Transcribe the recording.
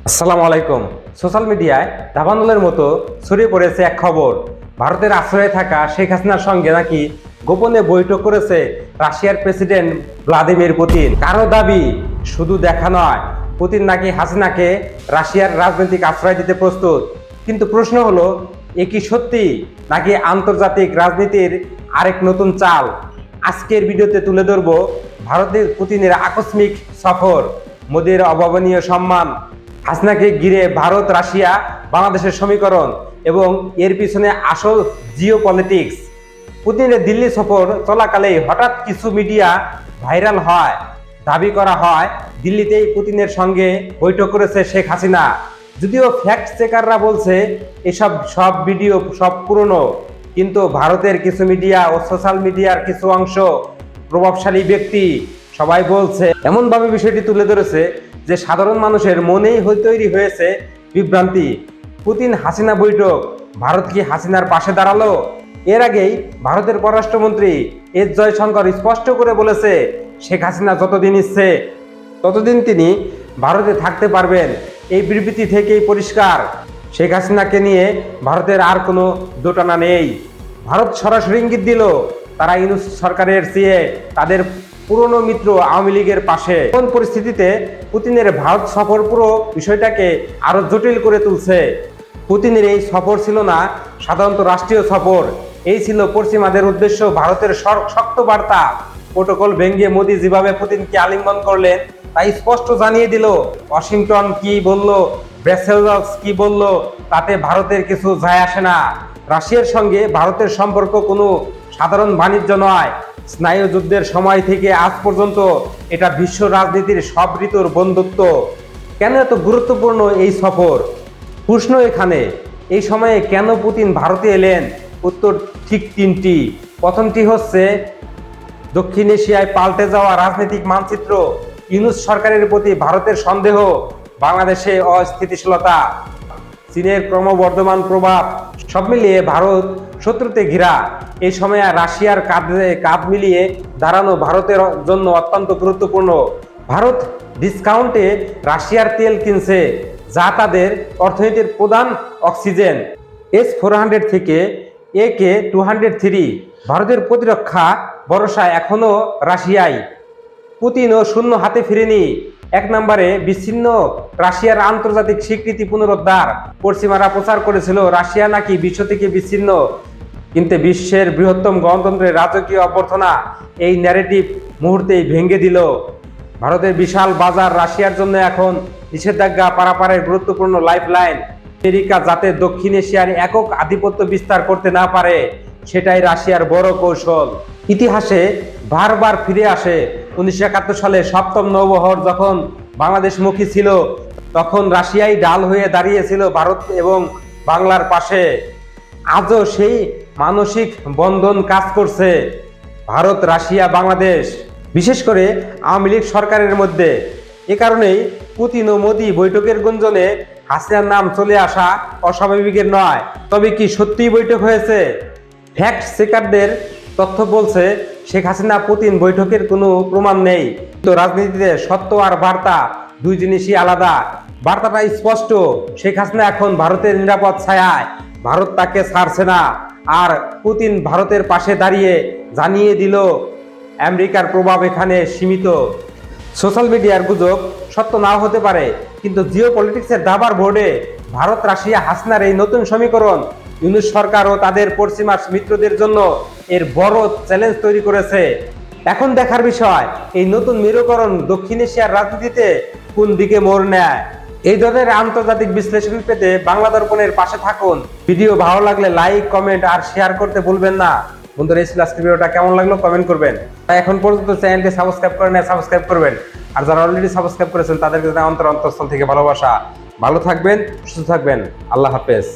আসসালামু আলাইকুম। সোশ্যাল মিডিয়ায় দাবানলের মতো ছড়িয়ে পড়েছে এক খবর, ভারতের আশ্রয়ে থাকা শেখ হাসিনার সঙ্গে নাকি গোপনে বৈঠক করেছে রাশিয়ার প্রেসিডেন্ট ভ্লাদিমির পুতিন। কারো দাবি শুধু দেখা নয়, পুতিন নাকি হাসিনাকে রাশিয়ার রাজনৈতিক আশ্রয় দিতে প্রস্তুত। কিন্তু প্রশ্ন হলো, এ কি সত্যি নাকি আন্তর্জাতিক রাজনীতির আরেক নতুন চাল? আজকের ভিডিওতে তুলে ধরব ভারতের পুতিনের আকস্মিক সফর, মোদির অভাবনীয় সম্মান, হাসিনাকে ঘিরে ভারত রাশিয়া বাংলাদেশের সমীকরণ এবং এর পিছনে আসল জিও পলিটিক্স। পুতিনের দিল্লি সফর চলাকালেই হঠাৎ কিছু মিডিয়া ভাইরাল হয়, দাবি করা হয় দিল্লিতেই পুতিনের সঙ্গে বৈঠক করেছে শেখ হাসিনা। যদিও ফ্যাক্ট চেকাররা বলছে সব ভিডিও সব পুরনো, কিন্তু ভারতের কিছু মিডিয়া ও সোশ্যাল মিডিয়ার কিছু অংশ, প্রভাবশালী ব্যক্তি সবাই বলছে, এমনভাবে বিষয়টি তুলে ধরেছে যে সাধারণ মানুষের মনেই তৈরি হয়েছে বিভ্রান্তি। পুতিন হাসিনা বৈঠক, ভারত কি হাসিনার পাশে দাঁড়ালো? এর আগেই ভারতের পররাষ্ট্রমন্ত্রী এস জয়শঙ্কর স্পষ্ট করে বলেছে, শেখ হাসিনা যতদিন ইচ্ছে ততদিন তিনি ভারতে থাকতে পারবেন। এই বিবৃতি থেকেই পরিষ্কার, শেখ হাসিনাকে নিয়ে ভারতের আর কোনো দোটানা নেই। ভারত সরাসরি ইঙ্গিত দিল তারা ইউনূস সরকারের চেয়ে তাদের পুরনো মিত্র আওয়ামী লীগের পাশে। কোন পরিস্থিতিতে পুতিনের ভারত সফর পুরো বিষয়টাকে আরো জটিল করে তুলছে। পুতিনের এই সফর ছিল না সাধারণত রাষ্ট্রীয় সফর, এই ছিল পশ্চিমাদের উদ্দেশ্য ভারতের শক্ত বার্তা। প্রোটোকল ভেঙে মোদি যেভাবে পুতিনকে আলিঙ্গন করলেন তাই স্পষ্ট জানিয়ে দিল, ওয়াশিংটন কি বলল, ব্রাসেলস কি বলল, তাতে ভারতের কিছু যায় আসে না। রাশিয়ার সঙ্গে ভারতের সম্পর্ক কোনো সাধারণ বাণিজ্য নয়, স্নায়ু যুদ্ধের সময় থেকে আজ পর্যন্ত এটা বিশ্ব রাজনীতির সব ঋতুর বন্ধুত্ব। কেন এত গুরুত্বপূর্ণ এই সফর? প্রশ্ন এখানে, এই সময়ে কেন পুতিন ভারতে এলেন? উত্তর ঠিক তিনটি। প্রথমটি হচ্ছে দক্ষিণ এশিয়ায় পাল্টে যাওয়া রাজনৈতিক মানচিত্র, ইউনূস সরকারের প্রতি ভারতের সন্দেহ, বাংলাদেশে অস্থিতিশীলতা, চীনের ক্রমবর্ধমান প্রভাব, সব মিলিয়ে ভারত শত্রুতে ঘেরা। এই সময় রাশিয়ার কাঁধ মিলিয়ে দাঁড়ানো ভারতের জন্য অত্যন্ত গুরুত্বপূর্ণ। ভারত ডিসকাউন্টে রাশিয়ার তেল কিনছে, যা তাদের অর্থনীতির প্রধান অক্সিজেন। S-400 থেকে AK-203 ভারতের প্রতিরক্ষা ভরসা এখনো রাশিয়ায়। পুতিনও শূন্য হাতে ফিরেনি। এক নম্বরে বিচ্ছিন্ন রাশিয়ার আন্তর্জাতিক স্বীকৃতি পুনরুদ্ধার। পশ্চিমারা প্রচার করেছিল রাশিয়া নাকি বিশ্ব থেকে বিচ্ছিন্ন, কিন্তু বিশ্বের বৃহত্তম গণতন্ত্রের রাজকীয় অভ্যর্থনা এই ন্যারেটিভ মুহূর্তেই ভেঙে দিল। ভারতের বিশাল বাজার রাশিয়ার জন্য এখন নিষেধাজ্ঞা পারাপারের গুরুত্বপূর্ণ লাইফলাইন। আমেরিকা যাতে দক্ষিণ এশিয়ার একক আধিপত্য বিস্তার করতে না পারে, সেটাই রাশিয়ার বড় কৌশল। ইতিহাসে বারবার ফিরে আসে, 1971 সালে সপ্তম নৌবহর যখন বাংলাদেশমুখী ছিল, তখন রাশিয়াই ঢাল হয়ে দাঁড়িয়েছিল ভারত এবং বাংলার পাশে। আজও সেই মানসিক বন্ধন কাজ করছে ভারত, রাশিয়া, বাংলাদেশ, বিশেষ করে আওয়ামী লীগ সরকারের মধ্যে। এ কারণেই পুতিন ও মোদি বৈঠকের গুঞ্জনে হাসিনার নাম চলে আসা অস্বাভাবিকের নয়। তবে কি সত্যিই বৈঠক হয়েছে? ফ্যাক্ট চেকারদের তথ্য বলছে শেখ হাসিনা পুতিন বৈঠকের কোনো প্রমাণ নেই। তো রাজনীতিতে সত্য আর বার্তা দুই জিনিসই আলাদা। বার্তাটা স্পষ্ট, শেখ হাসিনা এখন ভারতের নিরাপদ ছায়ায়, ভারত তাকে ছাড়ছে না। আর পুতিন ভারতের পাশে দাঁড়িয়ে জানিয়ে দিল আমেরিকার প্রভাব এখানে সীমিত। সোশ্যাল মিডিয়ার গুজব সত্য নাও হতে পারে, কিন্তু জিও পলিটিক্সের দাবার বোর্ডে ভারত রাশিয়া হাসিনার এই নতুন সমীকরণ ইউনূস সরকার ও তাদের পশ্চিমা মিত্রদের জন্য এর বড় চ্যালেঞ্জ তৈরি করেছে। এখন দেখার বিষয়, এই নতুন মেরুকরণ দক্ষিণ এশিয়ার রাজনীতিতে কোন দিকে মোড় নেয়। এই ধরনের আন্তর্জাতিক বিশ্লেষণ পেতে বাংলা দর্পণের পাশে থাকুন। ভিডিও ভালো লাগলে লাইক, কমেন্ট আর শেয়ার করতে ভুলবেন না। বন্ধুরা, এই আজকের ভিডিওটা কেমন লাগলো কমেন্ট করবেন। এখন পর্যন্ত চ্যানেলটি সাবস্ক্রাইব করেন না, সাবস্ক্রাইব করবেন। আর যারা অলরেডি সাবস্ক্রাইব করেছেন তাদেরকে অন্তরস্থল থেকে ভালোবাসা। ভালো থাকবেন, সুস্থ থাকবেন। আল্লাহ হাফেজ।